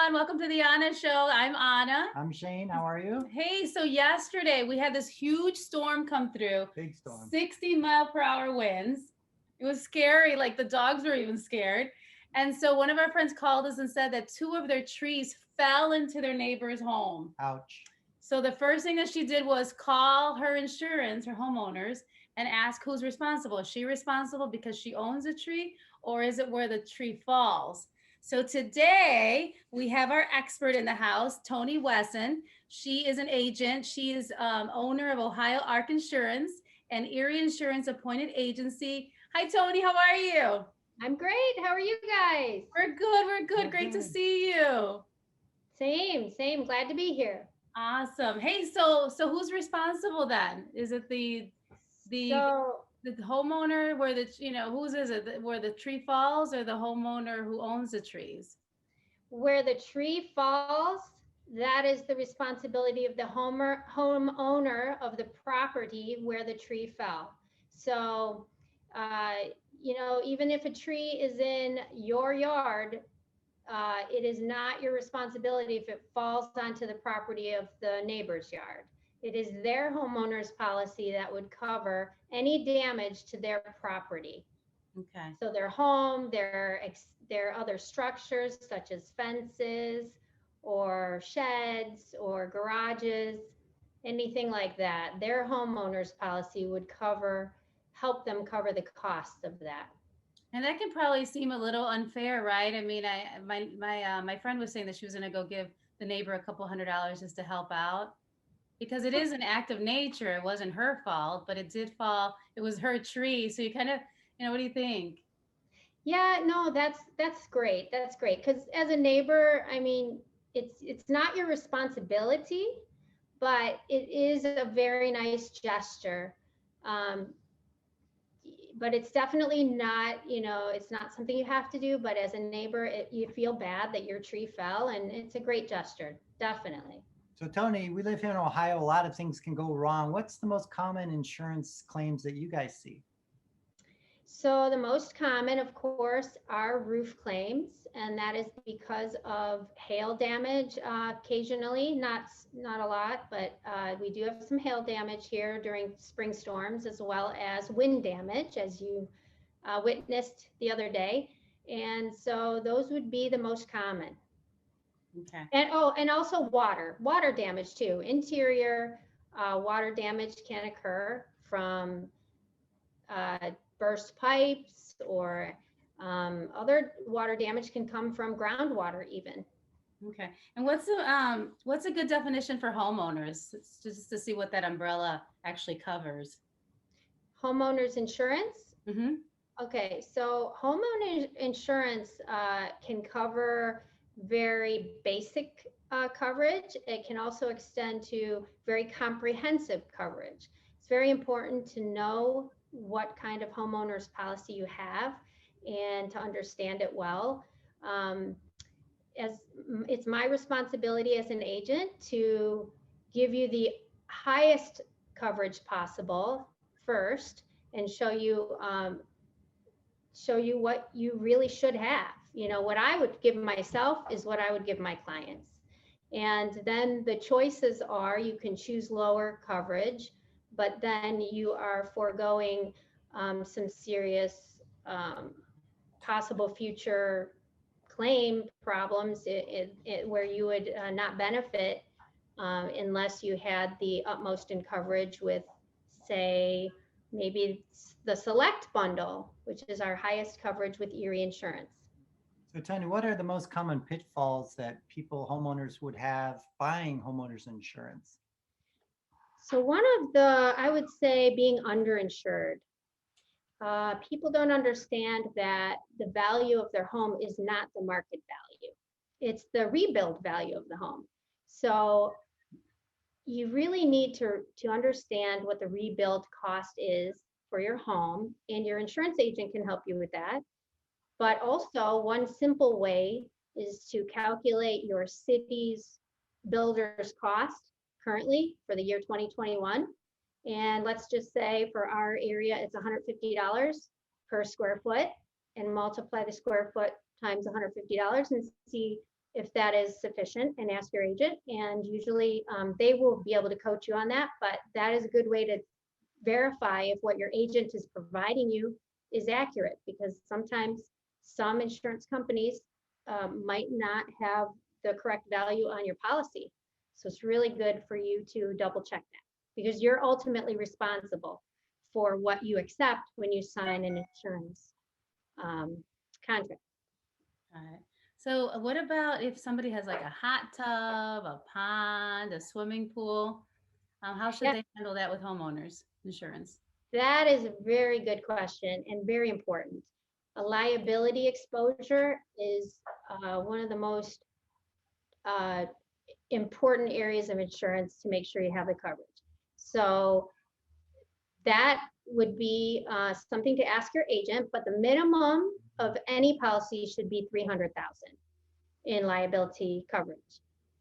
everyone. Welcome to the Anna Show. I'm Anna. I'm Shane. How are you? Hey, so yesterday we had this huge storm come through. Big storm. 60-mile-per-hour winds. It was scary. Like the dogs were even scared. And so one of our friends called us and said that 2 of their trees fell into their neighbor's home. Ouch. So the first thing that she did was call her insurance, her homeowners, and ask who's responsible. Is she responsible because she owns a tree, or is it where the tree falls? So today we have our expert in the house, Tony Wesson. She is an agent. She is owner of Ohio Arc Insurance and Erie Insurance Appointed Agency. Hi, Tony. How are you? I'm great. How are you guys? We're good. We're good. Great to see you. Same. Glad to be here. Awesome. Hey, so who's responsible then? Is it the homeowner where whose is it, where the tree falls, or the homeowner who owns the trees? Where the tree falls, that is the responsibility of the homeowner of the property where the tree fell. So, even if a tree is in your yard, it is not your responsibility if it falls onto the property of the neighbor's yard. It is their homeowner's policy that would cover any damage to their property. Okay. So their home, their other structures such as fences or sheds or garages, anything like that. Their homeowner's policy would help them cover the costs of that. And that can probably seem a little unfair, right? I mean, my friend was saying that she was going to go give the neighbor a couple $100 just to help out, because it is an act of nature. It wasn't her fault, but it did fall. It was her tree. So you kind of, what do you think? Yeah, no, that's great. That's great. Because as a neighbor, I mean, it's not your responsibility, but it is a very nice gesture. But it's definitely not, it's not something you have to do. But as a neighbor, you feel bad that your tree fell, and it's a great gesture, definitely. So Tony, we live here in Ohio. A lot of things can go wrong. What's the most common insurance claims that you guys see? So the most common, of course, are roof claims, and that is because of hail damage occasionally, not a lot, but we do have some hail damage here during spring storms, as well as wind damage, as you witnessed the other day. And so those would be the most common. Okay. And also water damage too. Interior water damage can occur from burst pipes, or other water damage can come from groundwater even. Okay. And what's a good definition for homeowners? It's just to see what that umbrella actually covers. Homeowners insurance? Mm-hmm. Okay, so homeowner insurance can cover very basic coverage. It can also extend to very comprehensive coverage. It's very important to know what kind of homeowner's policy you have and to understand it well. As it's my responsibility as an agent to give you the highest coverage possible first, and show you what you really should have. What I would give myself is what I would give my clients. And then the choices are, you can choose lower coverage, but then you are foregoing some serious possible future claim problems where you would not benefit unless you had the utmost in coverage with, say, maybe the Select bundle, which is our highest coverage with Erie Insurance. So Tony, what are the most common pitfalls that homeowners would have buying homeowners insurance? So one of I would say, being underinsured. People don't understand that the value of their home is not the market value. It's the rebuild value of the home. So you really need to understand what the rebuild cost is for your home, and your insurance agent can help you with that. But also, one simple way is to calculate your city's builder's cost currently for the year 2021. And let's just say for our area, it's $150 per square foot, and multiply the square foot times $150 and see if that is sufficient, and ask your agent. And usually they will be able to coach you on that, but that is a good way to verify if what your agent is providing you is accurate, because sometimes some insurance companies might not have the correct value on your policy. So it's really good for you to double check that, because you're ultimately responsible for what you accept when you sign an insurance contract. All right. So what about if somebody has like a hot tub, a pond, a swimming pool? How should Yeah, they handle that with homeowners insurance? that is a very good question and very important. A liability exposure is one of the most uh, important areas of insurance to make sure you have the coverage. So that would be something to ask your agent, but the minimum of any policy should be 300,000 in liability coverage.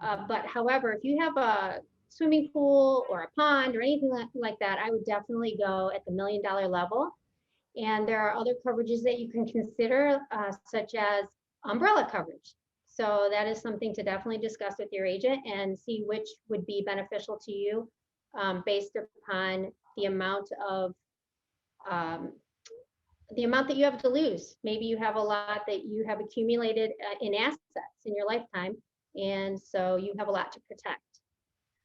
But however, if you have a swimming pool or a pond or anything like that, I would definitely go at the $1 million level. And there are other coverages that you can consider, such as umbrella coverage. So that is something to definitely discuss with your agent and see which would be beneficial to you based upon the amount of um, that you have to lose. Maybe you have a lot that you have accumulated in assets in your lifetime, and so you have a lot to protect.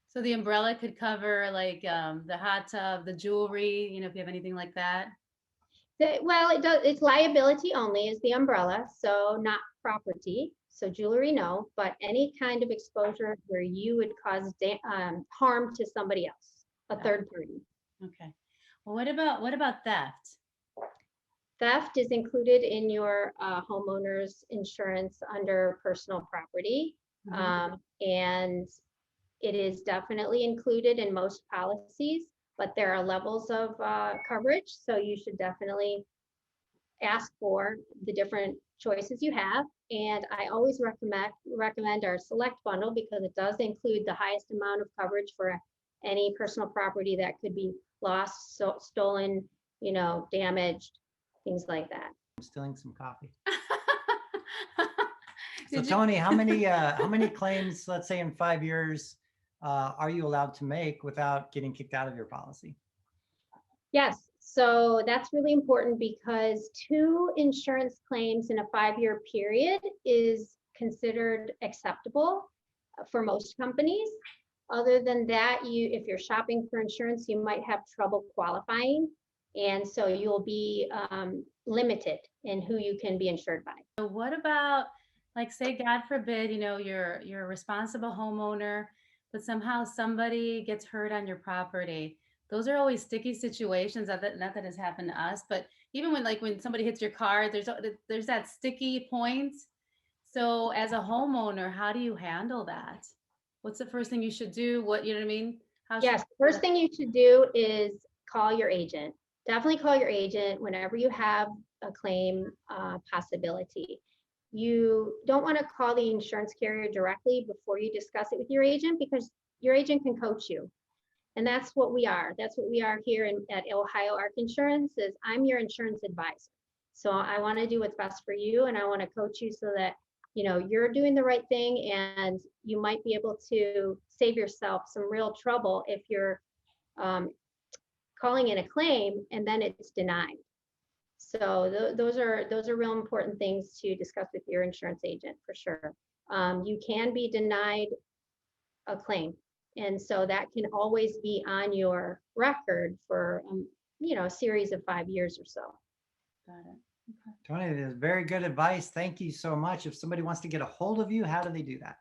So the umbrella could cover like the hot tub, the jewelry, if you have anything like that. Well, it does. It's liability only is the umbrella, so not property. So jewelry, no, but any kind of exposure where you would cause harm to somebody else, a third party. Okay. Well, what about theft? Theft is included in your homeowner's insurance under personal property. Mhm. And it is definitely included in most policies, but there are levels of coverage. So you should definitely ask for the different choices you have. And I always recommend our select bundle, because it does include the highest amount of coverage for any personal property that could be lost, stolen, damaged, things like that. I'm stealing some coffee. So Did you? Tony, how many claims, let's say in 5 years, are you allowed to make without getting kicked out of your policy? Yes, so that's really important, because 2 insurance claims in a 5-year period is considered acceptable for most companies. Other than that, if you're shopping for insurance, you might have trouble qualifying. And so you'll be limited in who you can be insured by. So what about, like, say, God forbid, you're a responsible homeowner, but somehow somebody gets hurt on your property. Those are always sticky situations. Not that has happened to us, but even when somebody hits your car, there's that sticky point. So as a homeowner, how do you handle that? What's the first thing you should do? What, you know what I mean? How should Yes, first thing you should do is call your agent. Definitely call your agent whenever you have a claim possibility. You don't want to call the insurance carrier directly before you discuss it with your agent, because your agent can coach you. And that's what we are. That's what we are here at Ohio Arc Insurance. Is I'm your insurance advisor. So I want to do what's best for you, and I want to coach you so that you're doing the right thing, and you might be able to save yourself some real trouble if you're calling in a claim and then it's denied. So those are real important things to discuss with your insurance agent for sure. You can be denied a claim, and so that can always be on your record for a series of 5 years or so. Got it. Okay. Tony, that is very good advice. Thank you so much. If somebody wants to get a hold of you, how do they do that?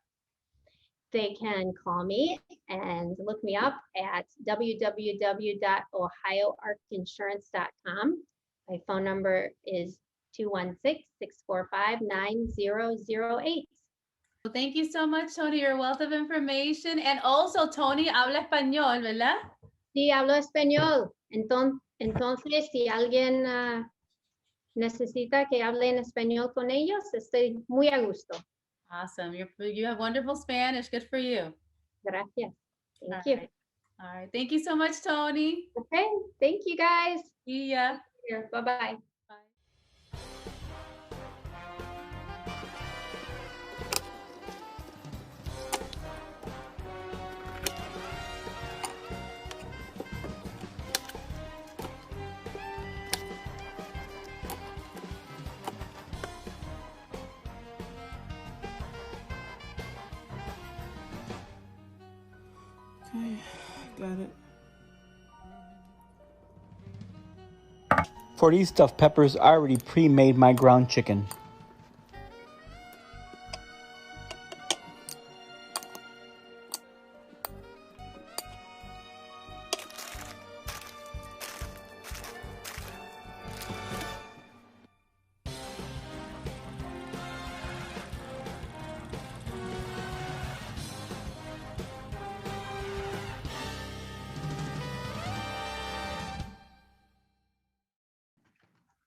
They can call me and look me up at www.ohioarcinsurance.com. My phone number is 216-645-9008. Well, thank you so much, Tony. You're a wealth of information. And also, Tony habla español, ¿verdad? Sí, hablo español. Entonces, si alguien necesita que hable en español con ellos, estoy muy a gusto. Awesome. You have wonderful Spanish. Good for you. Gracias. Thank All you. right. All right. Thank you so much, Tony. Okay, thank you guys. See ya. Bye-bye. Bye. at it. For these stuffed peppers, I already pre-made my ground chicken.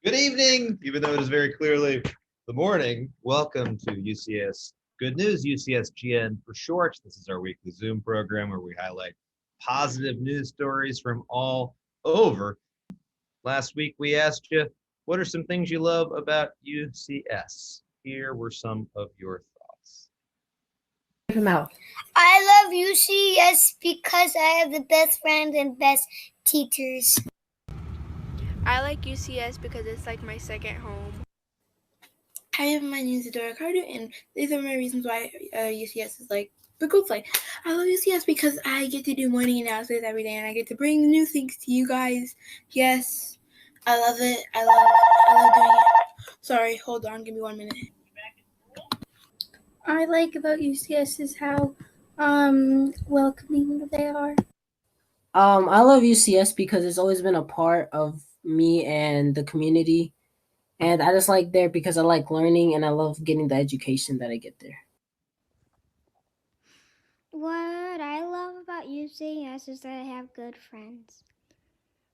Good evening, even though it is very clearly the morning. Welcome to UCS Good News, UCSGN for short. This is our weekly Zoom program where we highlight positive news stories from all over. Last week we asked you, what are some things you love about UCS? Here were some of your thoughts. I love UCS because I have the best friends and best teachers. I like UCS because it's like my second home. Hi, my name is Adora Carter, and these are my reasons why UCS is like the good place. I love UCS because I get to do morning announcements every day, and I get to bring new things to you guys. Yes, I love it. I love doing it. Sorry, hold on, give me 1 minute. I like about UCS is how welcoming they are. I love UCS because it's always been a part of me and the community. And I just like there because I like learning and I love getting the education that I get there. What I love about UCS is that I have good friends.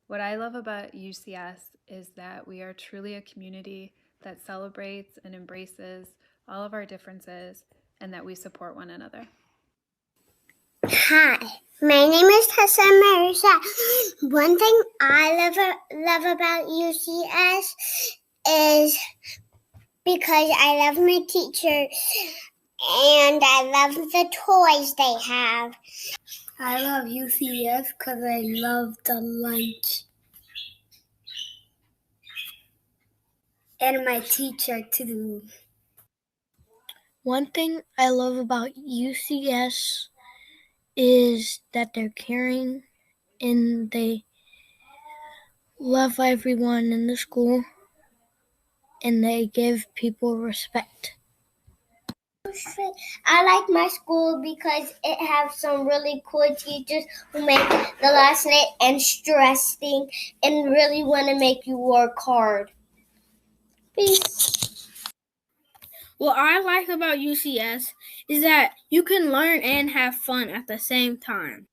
What I love about UCS is that we are truly a community that celebrates and embraces all of our differences and that we support one another. Hi, my name is Tessa Marisa. One thing I love about UCS is because I love my teachers and I love the toys they have. I love UCS because I love the lunch. And my teacher too. One thing I love about UCS is that they're caring and they love everyone in the school and they give people respect. I like my school because it has some really cool teachers who make the lesson interesting and really want to make you work hard. Peace. What I like about UCS is that you can learn and have fun at the same time.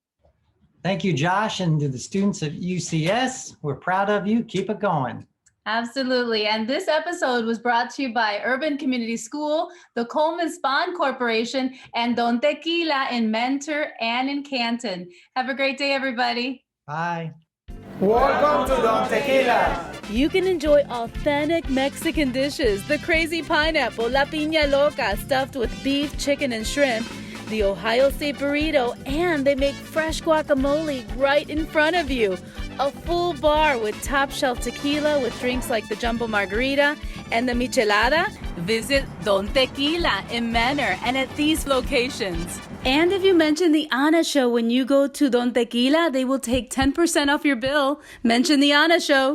Thank you, Josh, and to the students at UCS. We're proud of you. Keep it going. Absolutely. And this episode was brought to you by Urban Community School, the Coleman Spawn Corporation, and Don Tequila in Mentor and in Canton. Have a great day, everybody. Bye. Welcome to Don Tequila. You can enjoy authentic Mexican dishes, the crazy pineapple, la piña loca, stuffed with beef, chicken, and shrimp, the Ohio State burrito, and they make fresh guacamole right in front of you. A full bar with top shelf tequila with drinks like the Jumbo Margarita and the Michelada. Visit Don Tequila in Manor and at these locations. And if you mention the Ana Show when you go to Don Tequila, they will take 10% off your bill. Mention the Ana Show.